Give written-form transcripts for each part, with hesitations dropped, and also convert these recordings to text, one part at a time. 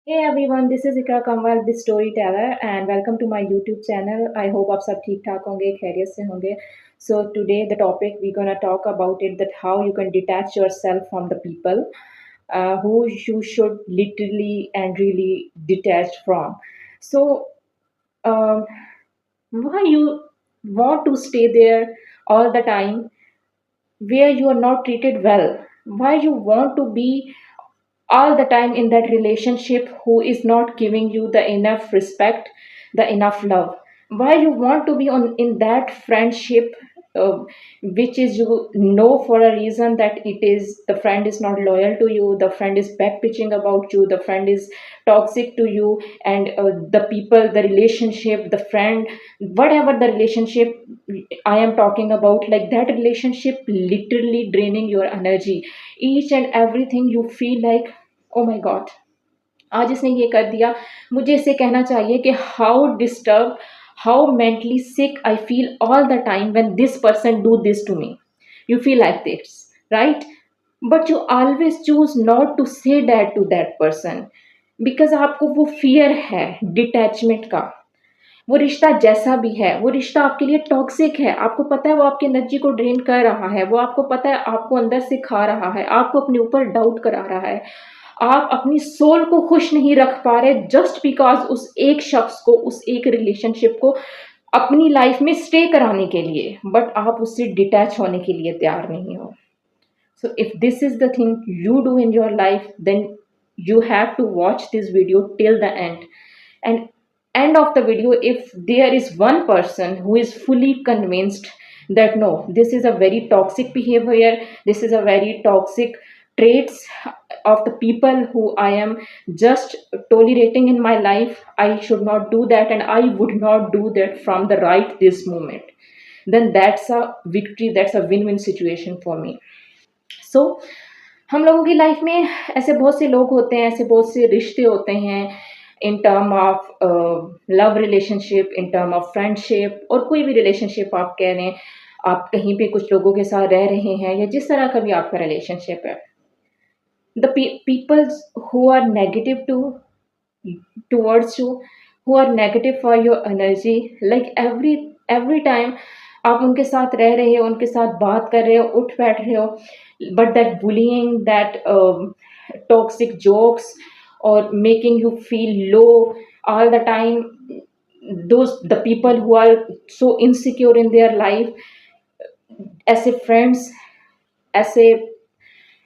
Hey everyone, this is Ikra Kanwal, the storyteller, and welcome to my YouTube channel. I hope आप सब ठीक ठाक होंगे, खैरियत से होंगे. So today the topic we're gonna talk about it, that how you can detach yourself from the people who you should literally and really detach from. So um, why you want to stay there all the time where you are not treated well? Why you want to be all the time in that relationship who is not giving you the enough respect, the enough love? Why you want to be on in that friendship, which is, you know, for a reason that it is the friend is not loyal to you, the friend is back pitching about you, the friend is toxic to you, and the people, the relationship, the friend, whatever the relationship I am talking about, like that relationship literally draining your energy. Each and everything you feel like, oh my god, आज इसने ये कर दिया. मुझे इसे कहना चाहिए कि how disturb, how mentally sick I feel all the time when this person do this to me. You feel like this, right? But you always choose not to say that to that person because आपको वो fear है detachment का. वो रिश्ता जैसा भी है, वो रिश्ता आपके लिए टॉक्सिक है. आपको पता है वो आपकी एनर्जी को ड्रेन कर रहा है, वो आपको पता है आपको अंदर से खा रहा है, आपको अपने ऊपर डाउट करा रहा है. आप अपनी सोल को खुश नहीं रख पा रहे जस्ट बिकॉज उस एक शख्स को, उस एक रिलेशनशिप को अपनी लाइफ में स्टे कराने के लिए, बट आप उससे डिटैच होने के लिए तैयार नहीं हो. So if this is the thing you do in your life, then you have to watch this video till the end. And end of the video, if there is one person who is fully convinced that no, this is a very toxic behavior, this is a very toxic traits of the people who I am just tolerating in my life, I should not do that and I would not do that from the right this moment, then that's a victory, that's a win-win situation for me. सो हम लोगों की life में ऐसे बहुत से लोग होते हैं, ऐसे बहुत से रिश्ते होते हैं, in term of love relationship, in term of friendship, और कोई भी रिलेशनशिप आप कह रहे हैं. आप कहीं पे कुछ लोगों के साथ रह रहे हैं या जिस तरह का भी आपका रिलेशनशिप है, the peoples who are negative towards you, who are negative for your energy, like every time आप उनके साथ रह रहे हो, उनके साथ बात कर रहे हो, उठ बैठ रहे हो, but that bullying, that toxic jokes or making you feel low all the time, those the people who are so insecure in their life, ऐसे फ्रेंड्स, ऐसे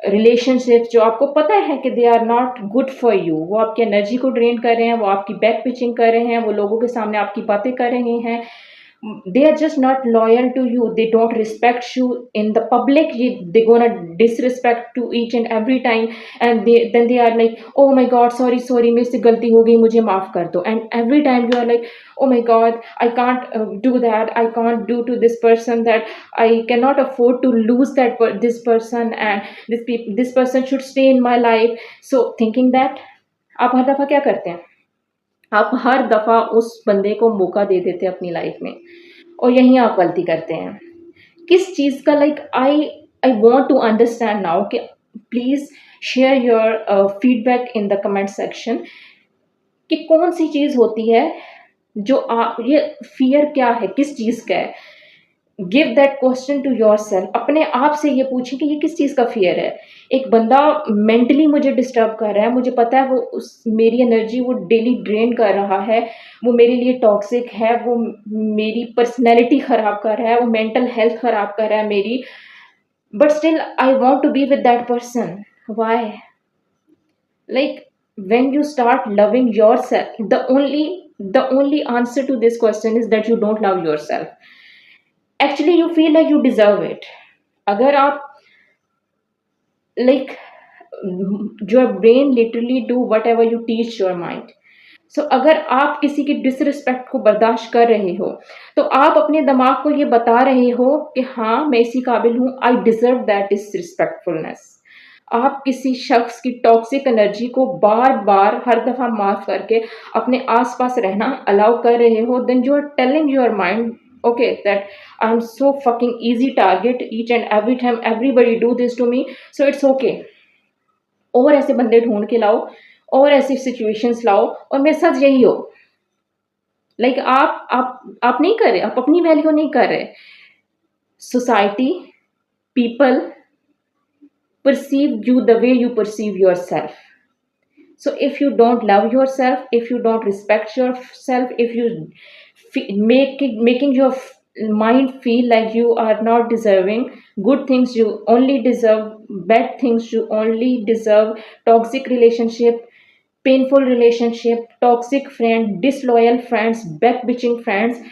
रिलेशनशिप जो आपको पता है कि they are not good for you, वो आपकी energy को ड्रेन कर रहे हैं, वो आपकी बैक पिचिंग कर रहे हैं, वो लोगों के सामने आपकी बातें कर रहे हैं, they are just not loyal to you, they don't respect you in the public, they gonna disrespect to each and every time, and then they are like, oh my god, sorry sorry, मेरे से गलती हो गई, मुझे माफ कर दो. And every time you are like, oh my god, I can't do that, I can't do to this person that, I cannot afford to lose this person, and this person should stay in my life. So thinking that, आप हर दफ़ा क्या करते हैं, आप हर दफ़ा उस बंदे को मौका दे देते हैं अपनी लाइफ में, और यहीं आप गलती करते हैं. किस चीज़ का, like I want to understand now कि please share your feedback in the comment section कि कौन सी चीज़ होती है जो ये फियर क्या है, किस चीज़ का है. Give that question to yourself, अपने आप से ये पूछें कि ये किस चीज़ का फियर है. एक बंदा मेंटली मुझे डिस्टर्ब कर रहा है, मुझे पता है वो उस मेरी एनर्जी वो डेली ड्रेन कर रहा है, वो मेरे लिए टॉक्सिक है, वो मेरी पर्सनैलिटी ख़राब कर रहा है, वो मेंटल हेल्थ ख़राब कर रहा है मेरी, but still I want to be with that person. Why? Like when you start loving yourself, the only answer to this question is that you don't love yourself. Actually you feel like you deserve it. अगर आप, like, your brain literally do whatever you teach your mind. So अगर आप किसी की disrespect को बर्दाश्त कर रहे हो, तो आप अपने दिमाग को ये बता रहे हो कि हाँ मैं इसी काबिल हूँ, आई डिजर्व दैट डिसरिस्पेक्टफुलनेस. आप किसी शख्स की टॉक्सिक एनर्जी को बार बार हर दफ़ा माफ़ करके अपने आसपास रहना अलाउ कर रहे हो, then you are telling your mind, okay, that I'm so fucking easy target, each and every time everybody do this to me, so it's okay. और ऐसे बंदे ढूंढ के लाओ, और ऐसी सिचुएशंस लाओ और मेरे साथ यही हो। लाइक आप नहीं कर रहे, आप अपनी वैल्यू नहीं कर रहे। Society, people perceive you the way you perceive yourself. So if you don't love yourself, if you don't respect yourself, if you making your mind feel like you are not deserving good things, you only deserve bad things, you only deserve toxic relationship, painful relationship, toxic friend, disloyal friends, back bitching friends,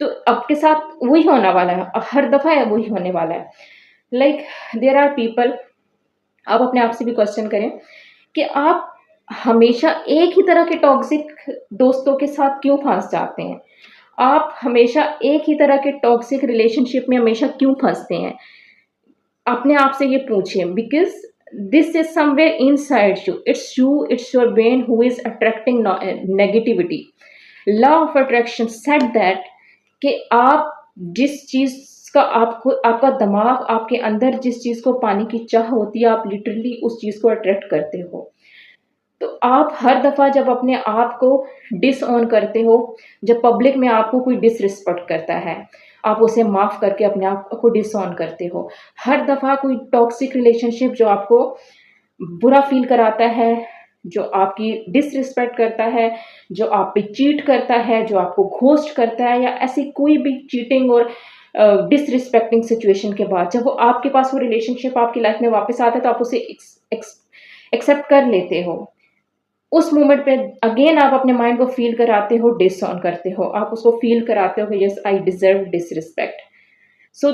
तो आपके साथ वही होने वाला है, हर दफा है वही होने वाला है। लाइक देयर आर पीपल, आप अपने आप से भी क्वेश्चन करें कि आप हमेशा एक ही तरह के टॉक्सिक दोस्तों के साथ क्यों फंस जाते हैं? आप हमेशा एक ही तरह के टॉक्सिक रिलेशनशिप में हमेशा क्यों फंसते हैं? अपने आप से ये पूछिए, because this is somewhere inside you, it's your brain who is attracting negativity. Law of attraction said that कि आप जिस चीज का आपको आपका दिमाग आपके अंदर जिस चीज को पाने की चाह होती है, आप लिटरली उस चीज को अट्रैक्ट करते हो। तो आप हर दफा जब अपने आप को डिसऑन करते हो, जब पब्लिक में आपको कोई डिसरिस्पेक्ट करता है, आप उसे माफ करके अपने आप को डिसऑन करते हो। हर दफा कोई टॉक्सिक रिलेशनशिप जो आपको बुरा फील कराता है, जो आपकी डिसरिस्पेक्ट करता है, जो आप पे चीट करता है, जो आपको घोस्ट करता है, या ऐसी कोई भी चीटिंग और डिसरिस्पेक्टिंग सिचुएशन के बाद जब वो आपके पास वो रिलेशनशिप आपकी लाइफ में वापस आता है, तो आप उसे एक्सेप्ट कर लेते हो। उस मोमेंट पे अगेन आप अपने माइंड को फील कराते हो, डिसऑन करते हो, आप उसको फील कराते हो कि yes I deserve disrespect. So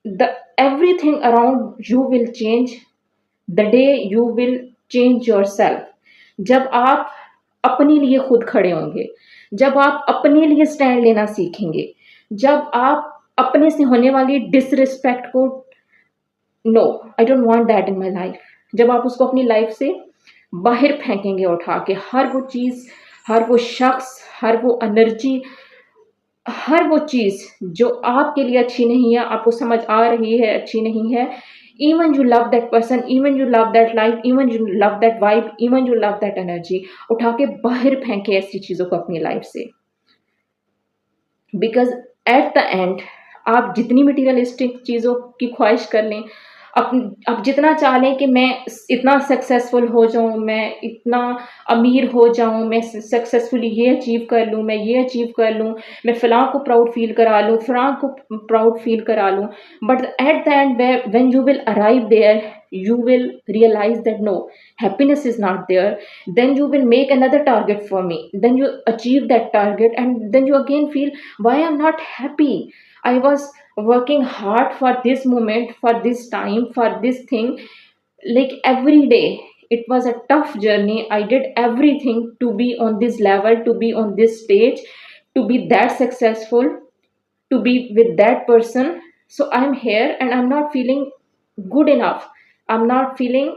the everything around you will change the day you will change your self. जब आप अपने लिए खुद खड़े होंगे, जब आप अपने लिए स्टैंड लेना सीखेंगे, जब आप अपने से होने वाली डिसरिस्पेक्ट को, no I don't want that in my life, जब आप उसको अपनी लाइफ से बाहर फेंकेंगे उठा के, हर वो चीज़, हर वो शख्स, हर वो एनर्जी, हर वो चीज़ जो आपके लिए अच्छी नहीं है, आपको समझ आ रही है अच्छी नहीं है, even you love that person, even you love that life, even you love that vibe, even you love that energy, उठा के बाहर फेंके ऐसी चीज़ों को अपनी लाइफ से। बिकॉज एट द एंड आप जितनी मटीरियलिस्टिक चीज़ों की ख्वाहिश कर लें, आप जितना चाह लें कि मैं इतना सक्सेसफुल हो जाऊँ, मैं इतना अमीर हो जाऊँ, मैं सक्सेसफुली ये अचीव कर लूँ, मैं ये अचीव कर लूँ, मैं फ़लाँ को प्राउड फील करा लूँ, फ़लाँ को प्राउड फील करा लूँ, but at the end when you will arrive there, you will realize that no, happiness is not there. Then you will make another target for me, then you achieve that target, and then you again feel, why I'm not happy? I was working hard for this moment, for this time, for this thing, like every day. It was a tough journey. I did everything to be on this level, to be on this stage, to be that successful, to be with that person. So I'm here and I'm not feeling good enough. i'm not feeling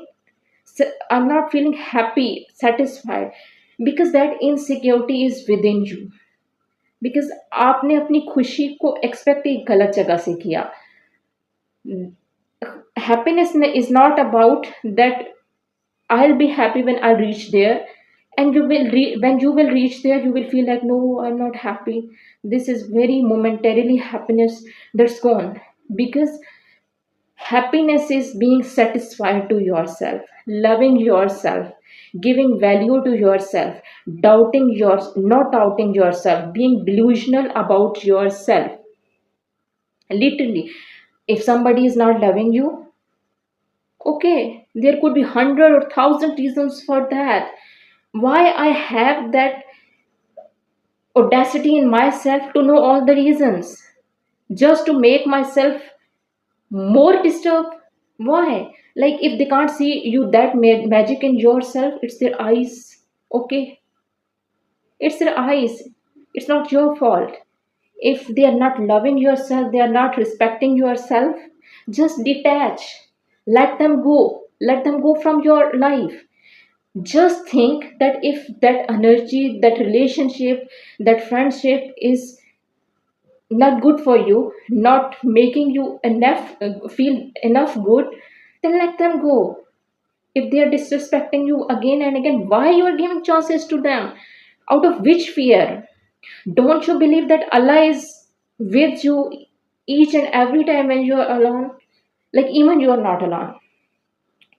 I'm not feeling happy, satisfied, because that insecurity is within you. Because आपने अपनी खुशी को expect एक गलत जगह से किया। Happiness is not about that I'll be happy when I reach there, and when you will reach there, you will feel like, no, I'm not happy. This is very momentarily happiness that's gone. Because happiness is being satisfied to yourself, loving yourself, giving value to yourself, not doubting yourself, being delusional about yourself. Literally, if somebody is not loving you, okay, there could be 100 or 1,000 reasons for that. Why I have that audacity in myself to know all the reasons, just to make myself more disturbed? Why? Like, if they can't see you that magic in yourself, it's their eyes. Okay, it's their eyes. It's not your fault. If they are not loving yourself, they are not respecting yourself, just detach. Let them go. Let them go from your life. Just think that if that energy, that relationship, that friendship is not good for you, not making you enough feel enough good, then let them go. If they are disrespecting you again and again, why you are giving chances to them? Out of which fear? Don't you believe that Allah is with you each and every time when you are alone? Like, even you are not alone,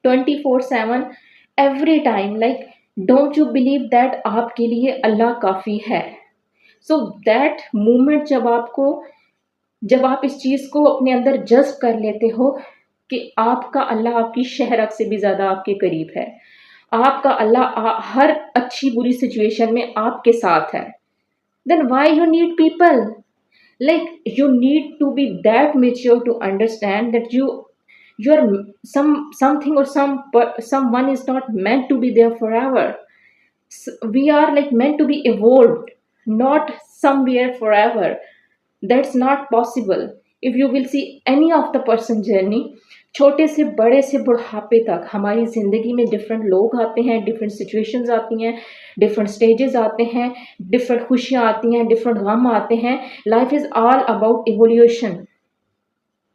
24/7, every time. Like, don't you believe that आपके लिए अल्लाह काफ़ी है? So that moment जब आप इस चीज़ को अपने अंदर जज़्ब कर लेते हो कि आपका अल्लाह आपकी शहरक से भी ज़्यादा आपके करीब है। आपका अल्लाह हर अच्छी बुरी सिचुएशन में आपके साथ है। Then why you need people? Like, you need to be that mature to understand that you're something or someone is not meant to be there forever. We are like meant to be evolved, not somewhere forever. That's not possible. If you will see any of the person journey, छोटे से बड़े से बुढ़ापे तक हमारी ज़िंदगी में different लोग आते हैं, डिफरेंट सिचुएशंस आती हैं, डिफरेंट स्टेजेस आते हैं, डिफरेंट खुशियाँ आती हैं, डिफरेंट गम आते हैं। Life is all about evolution.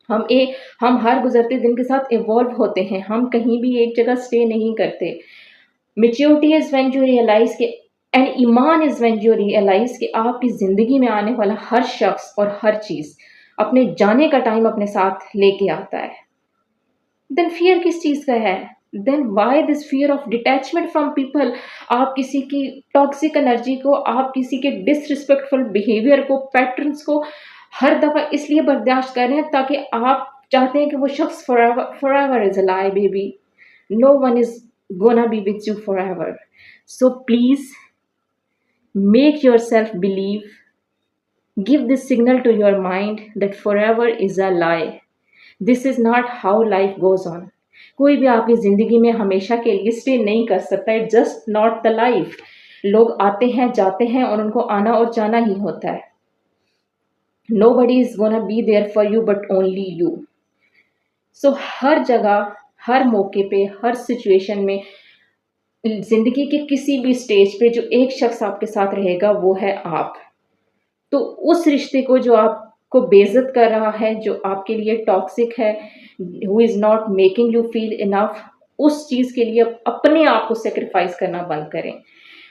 हम हर गुजरते दिन के साथ इवॉल्व होते हैं, हम कहीं भी एक जगह स्टे नहीं करते। Maturity is when you realise कि एंड ईमान इज़ व्हेन यू रियलाइज़ कि आपकी ज़िंदगी में आने वाला हर शख्स और हर चीज़ अपने जाने का टाइम अपने साथ लेके आता है। देन फियर किस चीज़ का है? Then why this fear of detachment from people? आप किसी की टॉक्सिक एनर्जी को, आप किसी के डिसरिस्पेक्टफुल बिहेवियर को, पैटर्न्स को हर दफ़ा इसलिए बर्दाश्त कर रहे हैं ताकि आप चाहते हैं कि वो शख्स forever is a lie baby. No one is gonna be with you forever. So please make yourself believe, give this signal to your mind that forever is a lie. This is not how life goes on. कोई भी आपकी ज़िंदगी में हमेशा के लिए stay नहीं कर सकता। It just not the life. लोग आते हैं, जाते हैं और उनको आना और जाना ही होता है। Nobody is gonna be there for you but only you. सो हर जगह, हर मौके पे, हर सिचुएशन में, ज़िंदगी के किसी भी स्टेज पे जो एक शख्स आपके साथ रहेगा वो है आप। तो उस रिश्ते को जो आपको बेइज्जत कर रहा है, जो आपके लिए टॉक्सिक है, who is not making you feel enough, उस चीज़ के लिए अपने आप को सैक्रिफाइस करना बंद करें।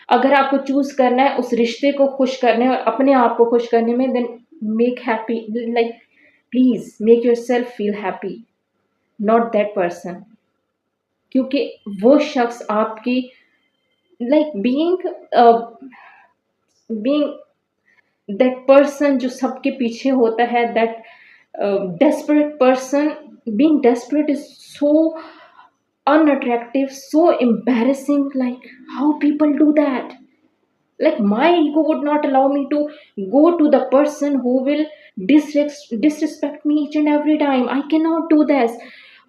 अगर आपको चूज़ करना है उस रिश्ते को खुश करने और अपने आप को खुश करने में, then make happy, like please make yourself feel happy, not that person. क्योंकि वो शख्स आपकी लाइक बीइंग दैट पर्सन जो सबके पीछे होता है, that desperate person, being desperate is so unattractive, so embarrassing. Like, how people do that? Like, my ego would not allow me to go to the person who will disrespect me each and every time. I cannot do this.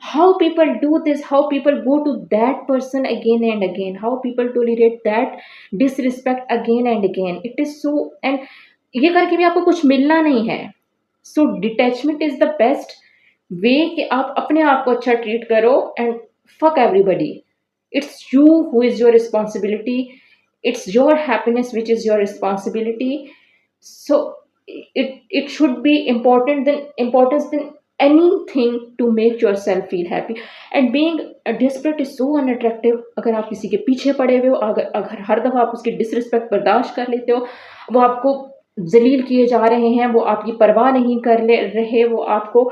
How people do this? How people go to that person again and again? How people tolerate that disrespect again and again? It is so, and ये करके भी आपको कुछ मिलना नहीं है। So detachment is the best way कि आप अपने आप को अच्छा ट्रीट करो and fuck everybody. It's you who is your responsibility, it's your happiness which is your responsibility. So it should be importance than anything to make yourself feel happy. And being desperate is so unattractive. अगर आप किसी के पीछे पड़े हुए हो, अगर हर दफ़ा आप उसकी डिसरिस्पेक्ट बर्दाश्त कर लेते हो, वो आपको जलील किए जा रहे हैं, वो आपकी परवाह नहीं कर ले रहे, वो आपको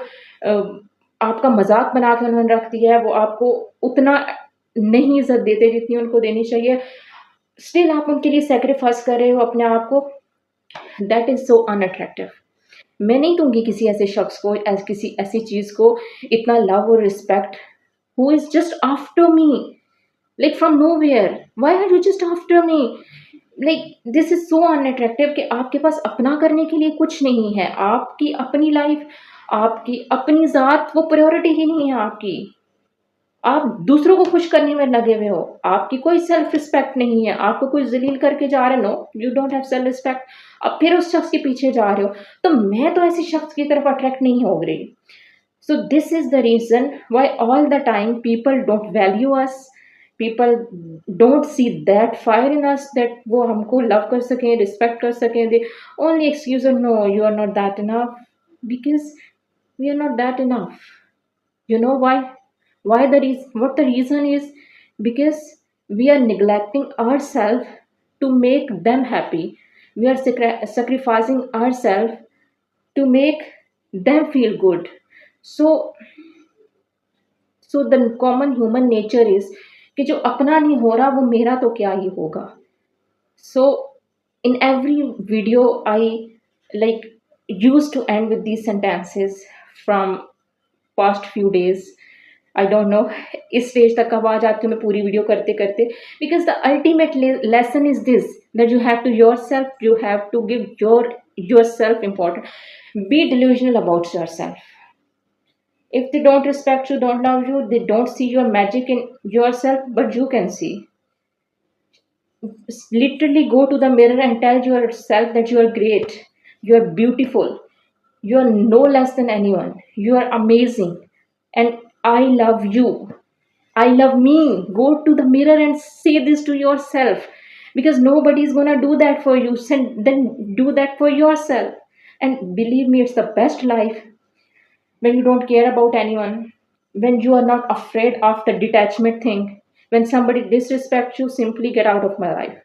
आपका मजाक बना के उन्होंने रख दिया है, वो आपको उतना नहीं इज्जत देते जितनी उनको देनी चाहिए, स्टिल आप उनके लिए सेक्रीफाइस कर रहे हो अपने आप को। That is so unattractive. मैं नहीं दूंगी किसी ऐसे शख्स को, किसी ऐसी चीज़ को इतना लव और respect, who is just after me, like from nowhere. Why are you just after me? Like this is so unattractive कि आपके पास अपना करने के लिए कुछ नहीं है। आपकी अपनी लाइफ, आपकी अपनी ज़ात, वो प्रायोरिटी ही नहीं है आपकी। आप दूसरों को खुश करने में लगे हुए हो, आपकी कोई सेल्फ रिस्पेक्ट नहीं है, आपको कोई जलील करके जा रहे, no you don't have self respect, अब फिर उस शख्स के पीछे जा रहे हो। तो मैं तो ऐसे शख्स की तरफ अट्रैक्ट नहीं हो रही। So this is the reason why all the time people don't value us, people don't see that fire in us, that वो हमको लव कर सकें, रिस्पेक्ट कर सकें। They only excuse, no you are not that enough, because we are not that enough. You know why? What the reason is? because we are neglecting ourselves to make them happy. We are sacrificing ourselves to make them feel good. So so the common human nature is कि जो अपना नहीं हो रहा वो मेरा तो क्या ही होगा. So in every video I like used to end with these sentences from past few days. I don't know इस स्टेज तक कब आ जाती हूँ मैं पूरी वीडियो करते करते. Because the ultimate lesson is this, that you have to yourself, you have to give yourself important. Be delusional about yourself. If they don't respect you, don't love you, they don't see your magic in yourself, but you can see. Literally go to the mirror and tell yourself that you are great, you are beautiful, you are no less than anyone, you are amazing, and I love you. I love me. Go to the mirror and say this to yourself, because nobody is gonna do that for you. Then do that for yourself. And believe me, it's the best life when you don't care about anyone, when you are not afraid of the detachment thing. When somebody disrespects you, simply get out of my life.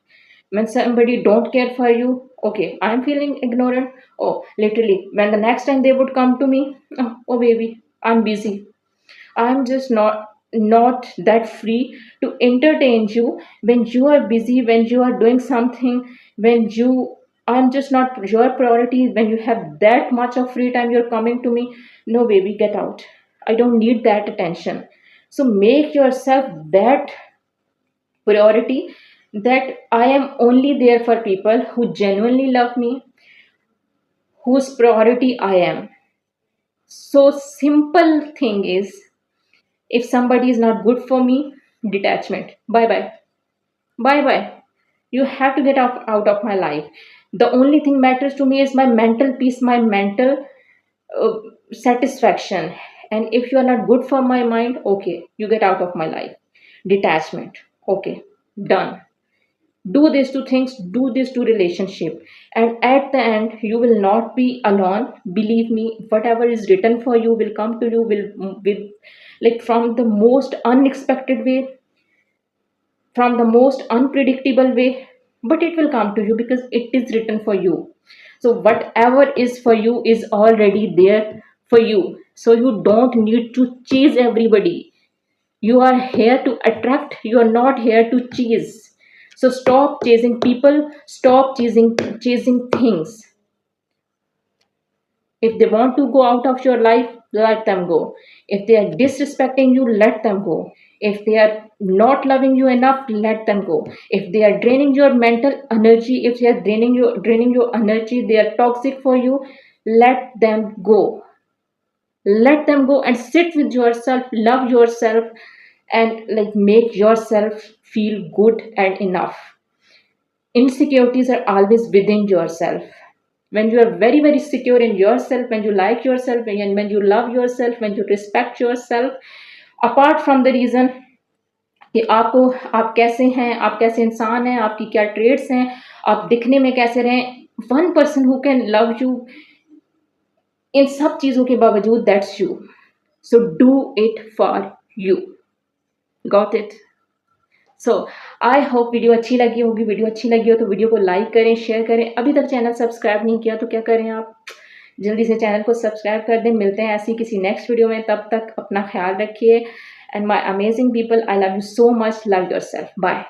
When somebody don't care for you, okay, I'm feeling ignorant. Oh, literally, when the next time they would come to me, oh baby, I'm busy. I'm just not that free to entertain you when you are busy, when you are doing something, when you I'm just not your priority, when you have that much of free time you're coming to me. No baby, get out. I don't need that attention. So make yourself that priority, that I am only there for people who genuinely love me, whose priority I am. So simple thing is, if somebody is not good for me, detachment. Bye bye. Bye bye. You have to get out of my life. The only thing matters to me is my mental peace, my mental uh, satisfaction. And if you are not good for my mind, okay, you get out of my life. Detachment. Okay, done. Do these two things, do these two relationship, and at the end you will not be alone. Believe me, whatever is written for you will come to you, will with like from the most unexpected way, from the most unpredictable way, but it will come to you because it is written for you. So whatever is for you is already there for you, so you don't need to chase everybody. You are here to attract, you are not here to chase. So stop chasing people, stop chasing things. If they want to go out of your life, let them go. If they are disrespecting you, let them go. If they are not loving you enough, let them go. If they are draining your mental energy, if they are draining your energy, they are toxic for you, let them go. Let them go and sit with yourself, love yourself, and like make yourself feel good and enough. Insecurities are always within yourself. When you are very very secure in yourself, when you like yourself, and when you love yourself, when you respect yourself, apart from the reason कि आपको आप कैसे हैं, आप कैसे इंसान हैं, आपकी क्या ट्रेड्स हैं, आप दिखने में कैसे रहें, one person who can love you in सब चीज़ों के बावजूद, that's you. So do it for you. Got it. So I hope video अच्छी लगी होगी. वीडियो अच्छी लगी हो तो वीडियो को लाइक करें, शेयर करें. अभी तक चैनल सब्सक्राइब नहीं किया तो क्या करें, आप जल्दी से चैनल को सब्सक्राइब कर दें. मिलते हैं ऐसी किसी नेक्स्ट वीडियो में. तब तक अपना ख्याल रखिए. And my amazing people, I love you so much. Love yourself. Bye.